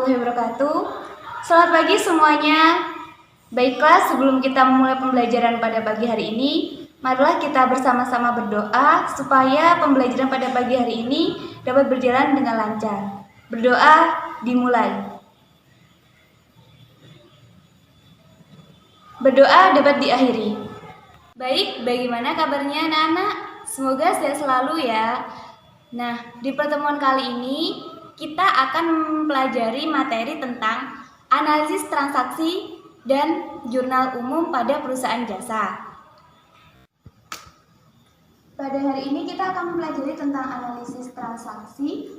warahmatullahi wabarakatuh. Selamat pagi semuanya. Baiklah, sebelum kita memulai pembelajaran pada pagi hari ini, marilah kita bersama-sama berdoa supaya pembelajaran pada pagi hari ini dapat berjalan dengan lancar. Berdoa dimulai. Berdoa dapat diakhiri. Baik, bagaimana kabarnya anak-anak? Semoga sehat selalu ya. Nah, di pertemuan kali ini kita akan mempelajari materi tentang analisis transaksi dan jurnal umum pada perusahaan jasa. Pada hari ini kita akan mempelajari tentang analisis transaksi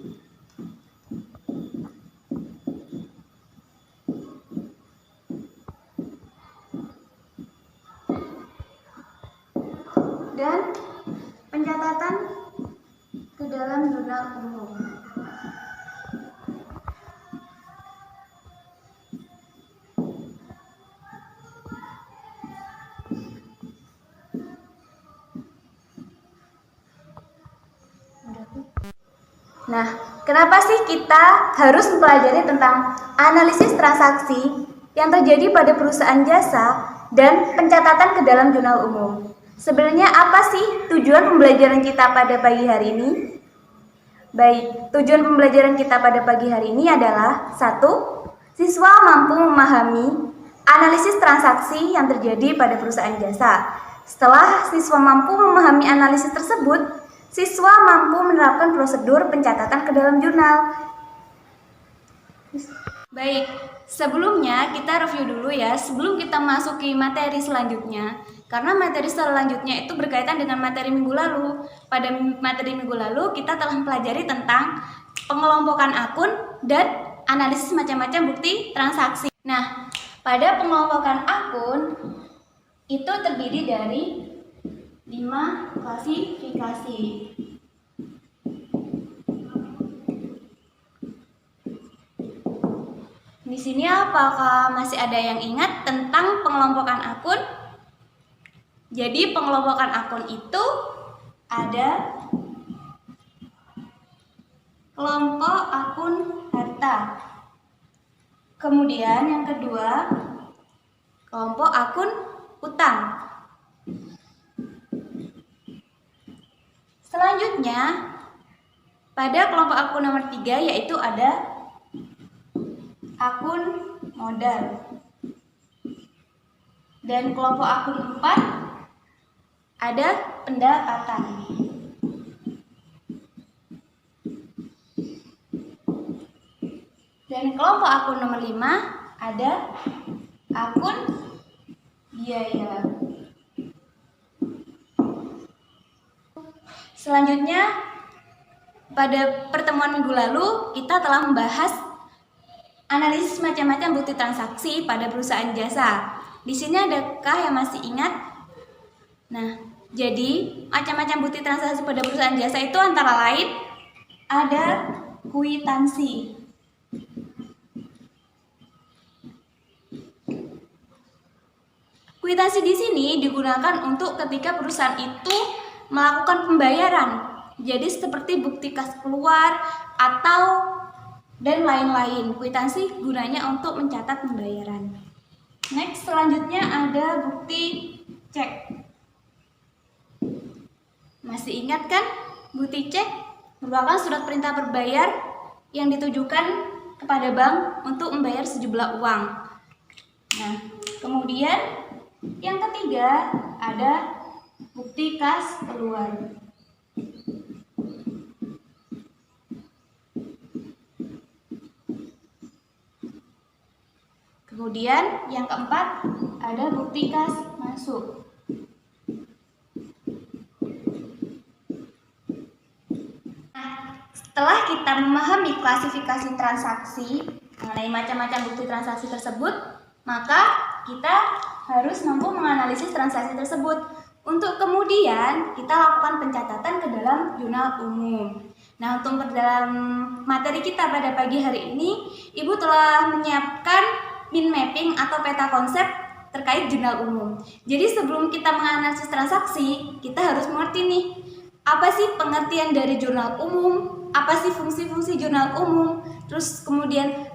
dan pencatatan ke dalam jurnal umum. Nah, kenapa sih kita harus mempelajari tentang analisis transaksi yang terjadi pada perusahaan jasa dan pencatatan ke dalam jurnal umum? Sebenarnya apa sih tujuan pembelajaran kita pada pagi hari ini? Baik, tujuan pembelajaran kita pada pagi hari ini adalah 1. Siswa mampu memahami analisis transaksi yang terjadi pada perusahaan jasa. Setelah siswa mampu memahami analisis tersebut, siswa mampu menerapkan prosedur pencatatan ke dalam jurnal. Baik, sebelumnya kita review dulu ya sebelum kita masuki materi selanjutnya. Karena materi selanjutnya itu berkaitan dengan materi minggu lalu. Pada materi minggu lalu kita telah mempelajari tentang pengelompokan akun dan analisis macam-macam bukti transaksi. Nah, pada pengelompokan akun itu terdiri dari 5 klasifikasi. Di sini apakah masih ada yang ingat tentang pengelompokan akun? Jadi pengelompokan akun itu ada kelompok akun harta. Kemudian yang kedua, kelompok akun utang. Selanjutnya, pada kelompok akun nomor 3 yaitu ada akun modal. Dan kelompok akun 4 ada pendapatan. Dan kelompok akun nomor 5 ada akun biaya. Selanjutnya, pada pertemuan minggu lalu kita telah membahas analisis macam-macam bukti transaksi pada perusahaan jasa. Di sini adakah yang masih ingat? Nah, jadi macam-macam bukti transaksi pada perusahaan jasa itu antara lain ada kwitansi. Kwitansi di sini digunakan untuk ketika perusahaan itu melakukan pembayaran. Jadi seperti bukti kas keluar atau dan lain-lain. Kwitansi gunanya untuk mencatat pembayaran. Next, selanjutnya ada bukti cek. Masih ingat kan? Bukti cek merupakan surat perintah berbayar yang ditujukan kepada bank untuk membayar sejumlah uang. Nah, kemudian yang ketiga ada bukti kas keluar. Kemudian yang keempat ada bukti kas masuk. Setelah kita memahami klasifikasi transaksi mengenai macam-macam bukti transaksi tersebut, maka kita harus mampu menganalisis transaksi tersebut. Untuk kemudian kita lakukan pencatatan ke dalam jurnal umum. Nah, untuk dalam materi kita pada pagi hari ini, Ibu telah menyiapkan min mapping atau peta konsep terkait jurnal umum. Jadi sebelum kita menganalisis transaksi, kita harus mengerti nih, apa sih pengertian dari jurnal umum, apa sih fungsi-fungsi jurnal umum, terus kemudian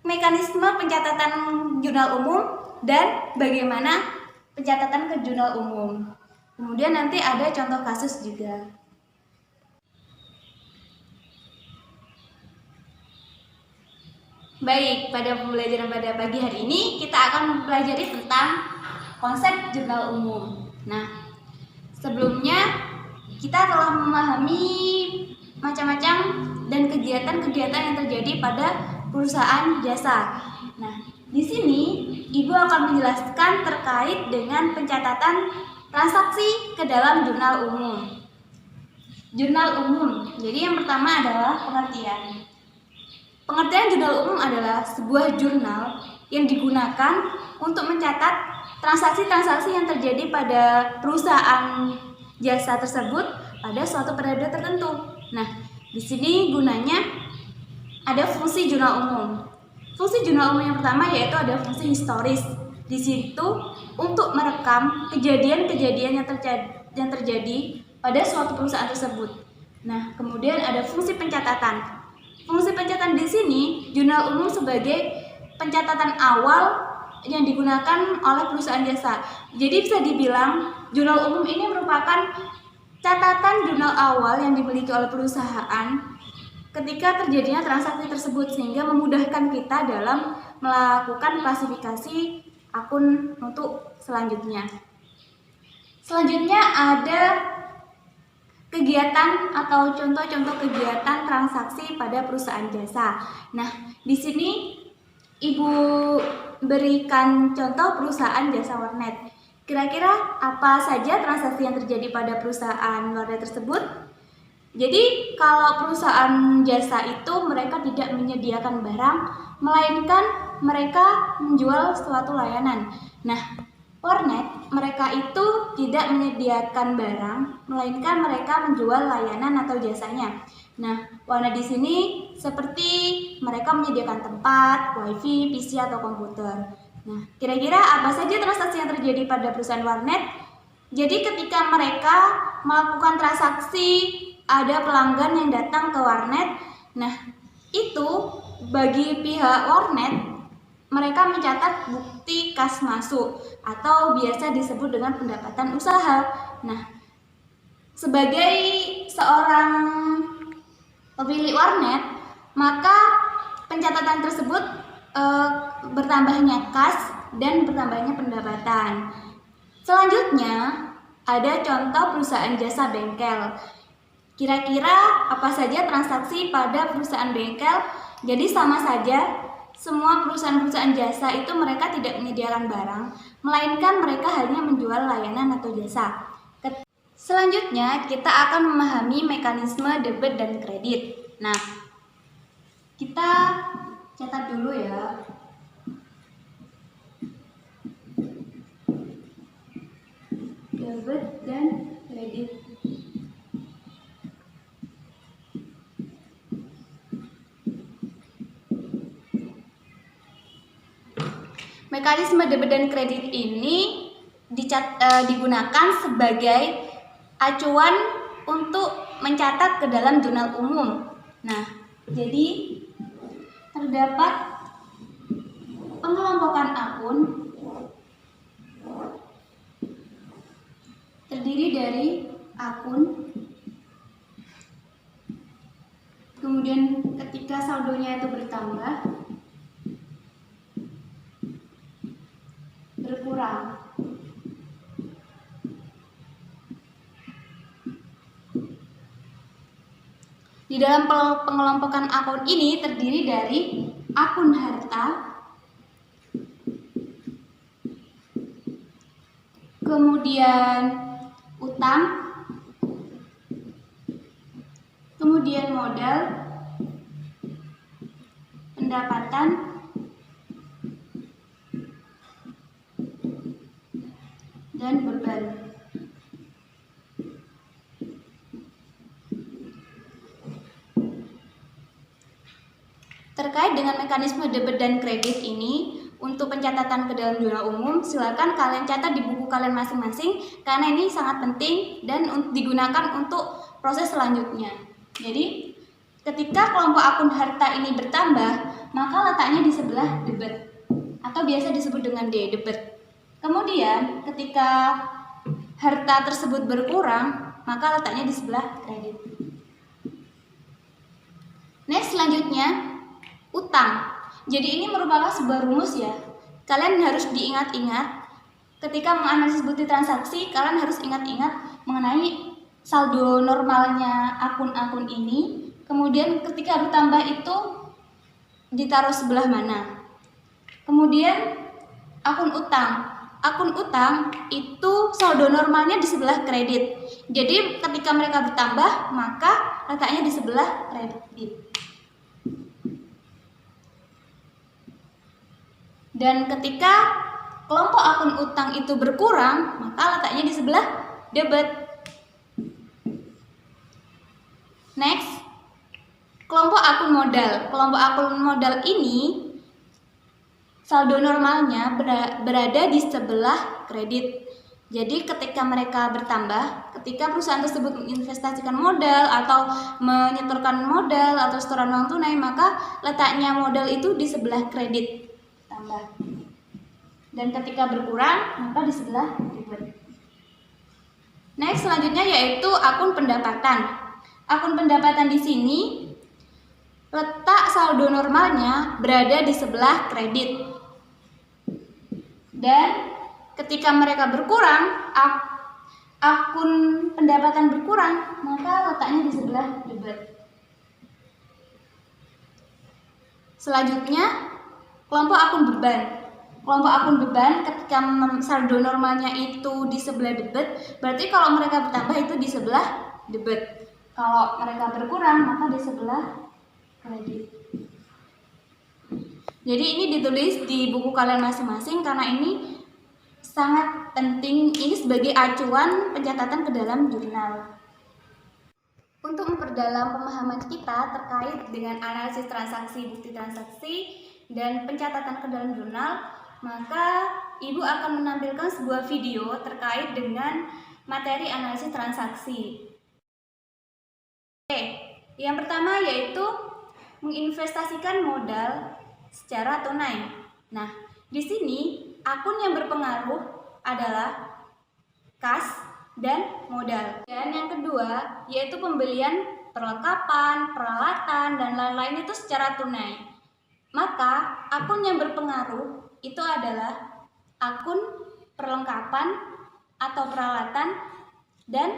mekanisme pencatatan jurnal umum dan bagaimana pencatatan ke jurnal umum. Kemudian nanti ada contoh kasus juga. Baik, pada pembelajaran pada pagi hari ini kita akan mempelajari tentang konsep jurnal umum. Nah, sebelumnya kita telah memahami macam-macam dan kegiatan-kegiatan yang terjadi pada perusahaan jasa. Nah, di sini Ibu akan menjelaskan terkait dengan pencatatan transaksi ke dalam jurnal umum. Jurnal umum. Jadi yang pertama adalah pengertian. Pengertian jurnal umum adalah sebuah jurnal yang digunakan untuk mencatat transaksi-transaksi yang terjadi pada perusahaan jasa tersebut pada suatu periode tertentu. Nah, di sini gunanya ada fungsi jurnal umum. Fungsi jurnal umum yang pertama yaitu ada fungsi historis. Di situ untuk merekam kejadian-kejadian yang terjadi pada suatu perusahaan tersebut. Nah, kemudian ada fungsi pencatatan. Fungsi pencatatan di sini jurnal umum sebagai pencatatan awal yang digunakan oleh perusahaan jasa. Jadi bisa dibilang jurnal umum ini merupakan catatan jurnal awal yang dimiliki oleh perusahaan ketika terjadinya transaksi tersebut, sehingga memudahkan kita dalam melakukan klasifikasi akun untuk selanjutnya. Selanjutnya ada kegiatan atau contoh-contoh kegiatan transaksi pada perusahaan jasa. Nah, di sini Ibu berikan contoh perusahaan jasa warnet. Kira-kira apa saja transaksi yang terjadi pada perusahaan warnet tersebut? Jadi, kalau perusahaan jasa itu mereka tidak menyediakan barang, melainkan mereka menjual suatu layanan. Nah, warnet, mereka itu tidak menyediakan barang, melainkan mereka menjual layanan atau jasanya. Nah, warnet di sini seperti mereka menyediakan tempat, wifi, PC atau komputer. Nah, kira-kira apa saja transaksi yang terjadi pada perusahaan warnet? Jadi ketika mereka melakukan transaksi, ada pelanggan yang datang ke warnet. Nah, itu bagi pihak warnet mereka mencatat bukti kas masuk atau biasa disebut dengan pendapatan usaha. Nah, sebagai seorang pemilik warnet, maka pencatatan tersebut bertambahnya kas dan bertambahnya pendapatan. Selanjutnya, ada contoh perusahaan jasa bengkel. Kira-kira apa saja transaksi pada perusahaan bengkel? Jadi sama saja. Semua perusahaan-perusahaan jasa itu mereka tidak menyediakan barang, melainkan mereka hanya menjual layanan atau jasa. Selanjutnya, kita akan memahami mekanisme debit dan kredit. Nah, kita catat dulu ya. Debit dan kredit. Mekanisme debit dan kredit ini digunakan sebagai acuan untuk mencatat ke dalam jurnal umum. Nah, jadi terdapat pengelompokan akun terdiri dari akun, kemudian ketika saldonya itu bertambah, berkurang. Di dalam pengelompokan akun ini terdiri dari akun harta, kemudian utang, kemudian modal, pendapatan, dan beban. Terkait dengan mekanisme debit dan kredit ini, untuk pencatatan ke dalam jurnal umum, silakan kalian catat di buku kalian masing-masing karena ini sangat penting dan digunakan untuk proses selanjutnya. Jadi, Ketika kelompok akun harta ini bertambah, maka letaknya di sebelah debit atau biasa disebut dengan debit. Kemudian ketika harta tersebut berkurang, maka letaknya di sebelah kredit. Next, selanjutnya utang. Jadi ini merupakan sebuah rumus ya. Kalian harus diingat-ingat ketika menganalisis bukti transaksi, kalian harus ingat-ingat mengenai saldo normalnya akun-akun ini. Kemudian ketika bertambah itu ditaruh sebelah mana. Kemudian akun utang. Akun utang itu saldo normalnya di sebelah kredit. Jadi ketika mereka bertambah, maka letaknya di sebelah kredit. Dan ketika kelompok akun utang itu berkurang, maka letaknya di sebelah debit. Next, kelompok akun modal. Kelompok akun modal ini saldo normalnya berada di sebelah kredit. Jadi ketika mereka bertambah, ketika perusahaan tersebut menginvestasikan modal atau menyetorkan modal atau setoran uang tunai, maka letaknya modal itu di sebelah kredit tambah. Dan ketika berkurang, maka di sebelah debit. Next, selanjutnya yaitu akun pendapatan. Akun pendapatan di sini letak saldo normalnya berada di sebelah kredit. Dan ketika mereka berkurang, akun pendapatan berkurang, maka letaknya di sebelah debit. Selanjutnya, kelompok akun beban. Kelompok akun beban ketika saldo normalnya itu di sebelah debit, berarti kalau mereka bertambah itu di sebelah debit. Kalau mereka berkurang, maka di sebelah kredit. Jadi ini ditulis di buku kalian masing-masing karena ini sangat penting, ini sebagai acuan pencatatan ke dalam jurnal. Untuk memperdalam pemahaman kita terkait dengan analisis transaksi, bukti transaksi, dan pencatatan ke dalam jurnal, maka Ibu akan menampilkan sebuah video terkait dengan materi analisis transaksi. Oke, yang pertama yaitu menginvestasikan modal secara tunai. Nah, di sini akun yang berpengaruh adalah kas dan modal. Dan yang kedua yaitu pembelian perlengkapan, peralatan, dan lain-lain itu secara tunai. Maka akun yang berpengaruh itu adalah akun perlengkapan atau peralatan dan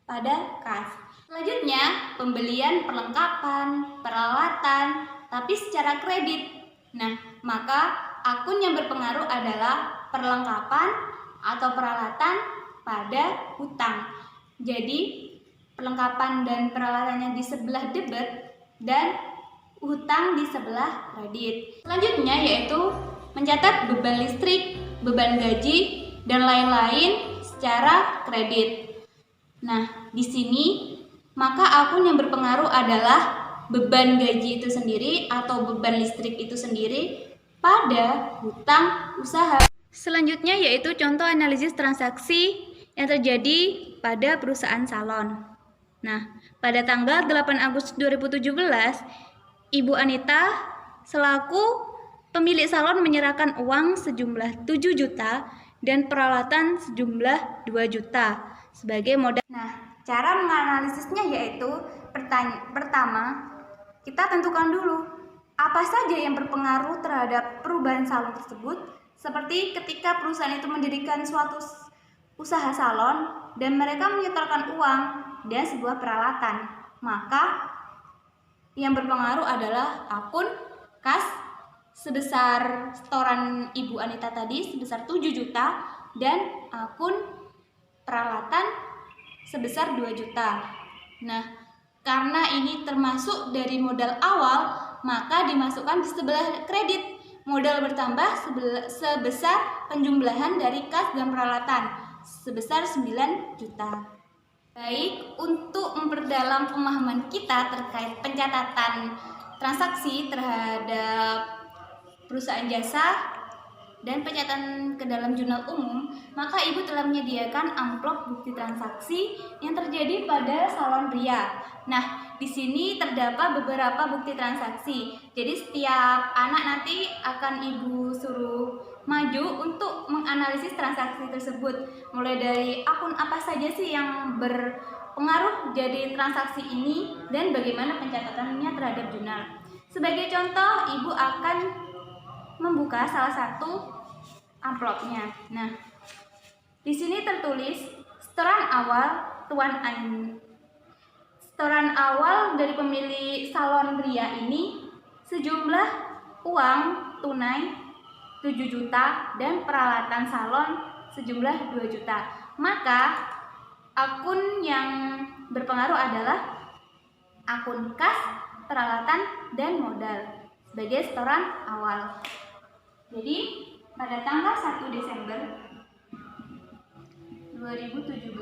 pada kas. Selanjutnya, pembelian perlengkapan, peralatan, tapi secara kredit. Nah, maka akun yang berpengaruh adalah perlengkapan atau peralatan pada hutang. Jadi, perlengkapan dan peralatannya di sebelah debit dan hutang di sebelah kredit. Selanjutnya yaitu mencatat beban listrik, beban gaji, dan lain-lain secara kredit. Nah, di sini maka akun yang berpengaruh adalah beban gaji itu sendiri atau beban listrik itu sendiri pada hutang usaha. Selanjutnya yaitu contoh analisis transaksi yang terjadi pada perusahaan salon. Nah, pada tanggal 8 Agustus 2017, Ibu Anita selaku pemilik salon menyerahkan uang sejumlah 7 juta dan peralatan sejumlah 2 juta sebagai modal. Nah, cara menganalisisnya yaitu pertama, kita tentukan dulu apa saja yang berpengaruh terhadap perubahan salon tersebut, seperti ketika perusahaan itu mendirikan suatu usaha salon dan mereka menyetorkan uang dan sebuah peralatan, maka yang berpengaruh adalah akun kas sebesar setoran Ibu Anita tadi sebesar 7 juta dan akun peralatan sebesar 2 juta. Nah, karena ini termasuk dari modal awal, maka dimasukkan di sebelah kredit. Modal bertambah sebesar penjumlahan dari kas dan peralatan sebesar 9 juta. Baik, untuk memperdalam pemahaman kita terkait pencatatan transaksi terhadap perusahaan jasa dan pencatatan ke dalam jurnal umum, maka Ibu telah menyediakan amplop bukti transaksi yang terjadi pada salon pria. Nah, di sini terdapat beberapa bukti transaksi. Jadi setiap anak nanti akan Ibu suruh maju untuk menganalisis transaksi tersebut. Mulai dari akun apa saja sih yang berpengaruh jadi transaksi ini dan bagaimana pencatatannya terhadap jurnal. Sebagai contoh, Ibu akan membuka salah satu amplopnya. Nah, di sini tertulis setoran awal dari pemilik salon pria ini sejumlah uang tunai 7 juta dan peralatan salon sejumlah 2 juta. Maka akun yang berpengaruh adalah akun kas, peralatan, dan modal sebagai setoran awal. Jadi pada tanggal 1 Desember 2017,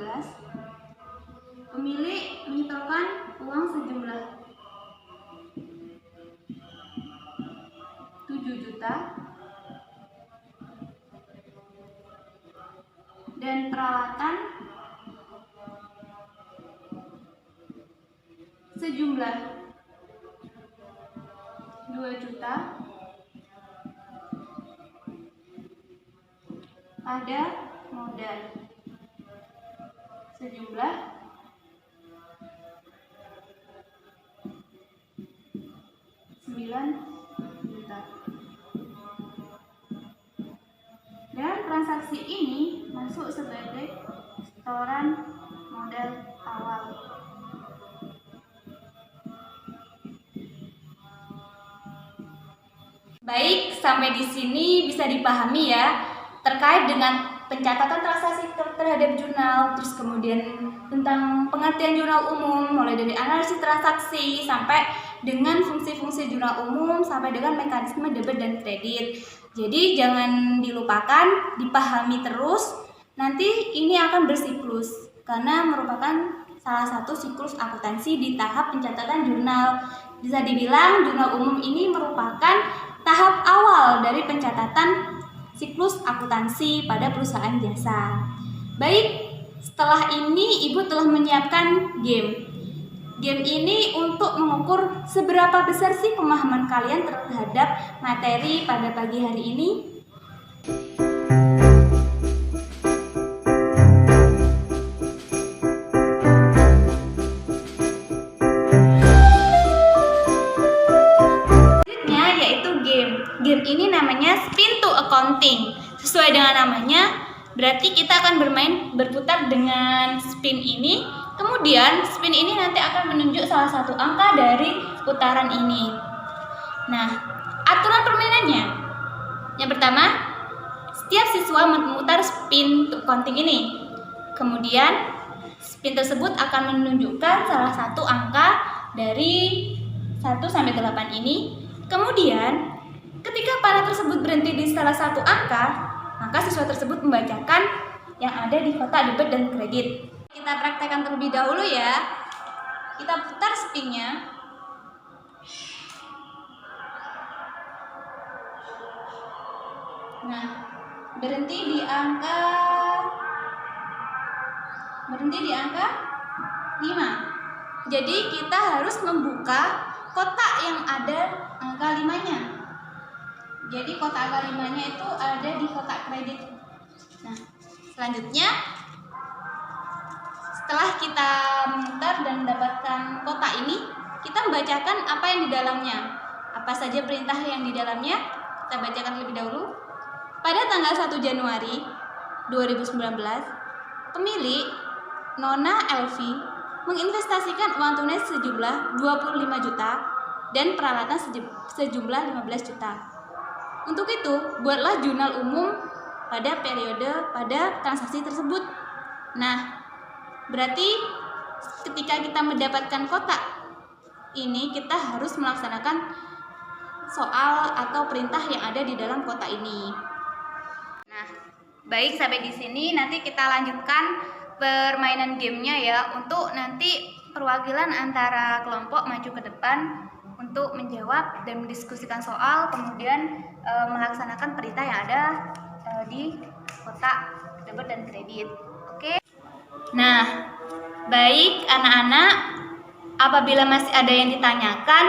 pemilik menyetorkan uang sejumlah 7 juta dan peralatan sejumlah 2 juta pada modal sejumlah 9 juta. Dan transaksi ini masuk sebagai setoran modal awal. Baik, sampai di sini bisa dipahami ya terkait dengan pencatatan transaksi terhadap jurnal, terus kemudian tentang pengertian jurnal umum, mulai dari analisis transaksi sampai dengan fungsi-fungsi jurnal umum sampai dengan mekanisme debit dan kredit. Jadi jangan dilupakan, dipahami terus. Nanti ini akan bersiklus karena merupakan salah satu siklus akuntansi di tahap pencatatan jurnal. Bisa dibilang jurnal umum ini merupakan tahap awal dari pencatatan siklus akuntansi pada perusahaan jasa. Baik, setelah ini Ibu telah menyiapkan game. Game ini untuk mengukur seberapa besar sih pemahaman kalian terhadap materi pada pagi hari ini. Selanjutnya yaitu game. Game ini namanya Spin to Accounting. Sesuai dengan namanya, berarti kita akan berputar dengan spin ini. Kemudian spin ini nanti akan menunjuk salah satu angka dari putaran ini. Nah, aturan permainannya. Yang pertama, setiap siswa memutar spin to accounting ini. Kemudian spin tersebut akan menunjukkan salah satu angka dari 1 sampai 8 ini. Kemudian ketika panah tersebut berhenti di salah satu angka, maka siswa tersebut membacakan yang ada di kotak debit dan kredit. Kita praktekkan terlebih dahulu ya. Kita putar spinnya. Nah, berhenti di angka 5. Jadi kita harus membuka kotak yang ada angka 5-nya. Jadi kotak angka 5-nya itu ada di kotak kredit. Nah, selanjutnya setelah kita memutar dan mendapatkan kotak ini, kita membacakan apa yang di dalamnya. Apa saja perintah yang di dalamnya, kita bacakan lebih dahulu. Pada tanggal 1 Januari 2019, pemilik Nona Elvi menginvestasikan uang tunai sejumlah 25 juta dan peralatan sejumlah 15 juta. Untuk itu, buatlah jurnal umum pada transaksi tersebut. Nah, berarti ketika kita mendapatkan kotak ini, kita harus melaksanakan soal atau perintah yang ada di dalam kotak ini. Nah, baik, sampai di sini nanti kita lanjutkan permainan gamenya ya, untuk nanti perwakilan antara kelompok maju ke depan untuk menjawab dan mendiskusikan soal, kemudian melaksanakan perintah yang ada di kotak debit dan kredit. Oke. Nah, baik anak-anak, apabila masih ada yang ditanyakan,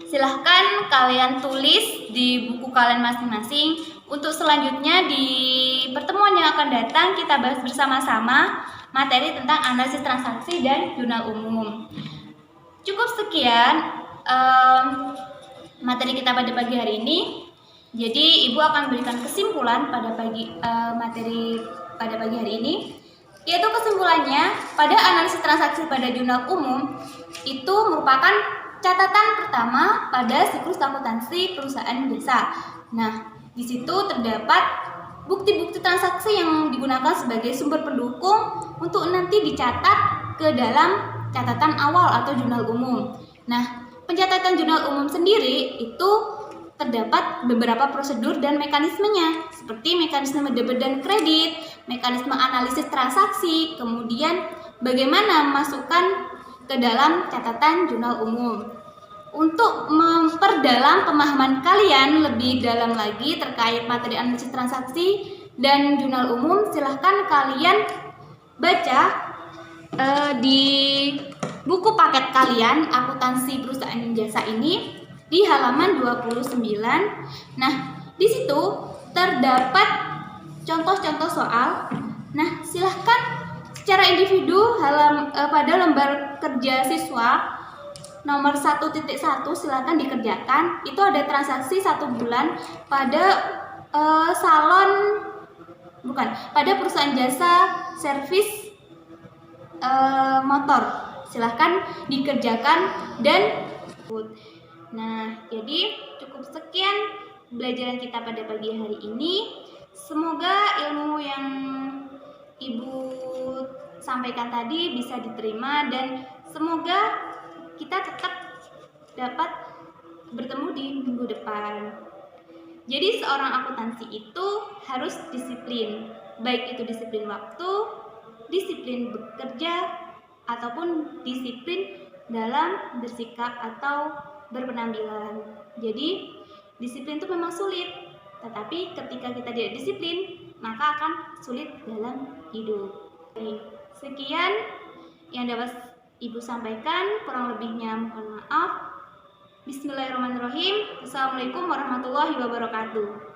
silahkan kalian tulis di buku kalian masing-masing. Untuk selanjutnya di pertemuan yang akan datang kita bahas bersama-sama materi tentang analisis transaksi dan jurnal umum. Cukup sekian materi kita pada pagi hari ini. Jadi Ibu akan berikan kesimpulan pada materi pada pagi hari ini, yaitu kesimpulannya pada analisis transaksi pada jurnal umum itu merupakan catatan pertama pada siklus akuntansi perusahaan jasa. Nah, di situ terdapat bukti-bukti transaksi yang digunakan sebagai sumber pendukung untuk nanti dicatat ke dalam catatan awal atau jurnal umum. Nah, pencatatan jurnal umum sendiri itu terdapat beberapa prosedur dan mekanismenya, seperti mekanisme debit dan kredit, mekanisme analisis transaksi, kemudian bagaimana memasukkan ke dalam catatan jurnal umum. Untuk memperdalam pemahaman kalian lebih dalam lagi terkait materi analisis transaksi dan jurnal umum, silahkan kalian baca di buku paket kalian akuntansi perusahaan jasa ini di halaman 29. Nah, di situ terdapat contoh-contoh soal. Nah, silahkan secara individu pada lembar kerja siswa nomor 1.1 silahkan dikerjakan. Itu ada transaksi 1 bulan pada pada perusahaan jasa servis motor. Silahkan dikerjakan dan nah, jadi cukup sekian pembelajaran kita pada pagi hari ini. Semoga ilmu yang Ibu sampaikan tadi bisa diterima dan semoga kita tetap dapat bertemu di minggu depan. Jadi seorang akuntansi itu harus disiplin, baik itu disiplin waktu, disiplin bekerja, ataupun disiplin dalam bersikap atau berpenampilan. Jadi disiplin itu memang sulit, tetapi ketika kita tidak disiplin, maka akan sulit dalam hidup. Sekian yang dapat Ibu sampaikan, kurang lebihnya mohon maaf. Bismillahirrahmanirrahim. Assalamualaikum warahmatullahi wabarakatuh.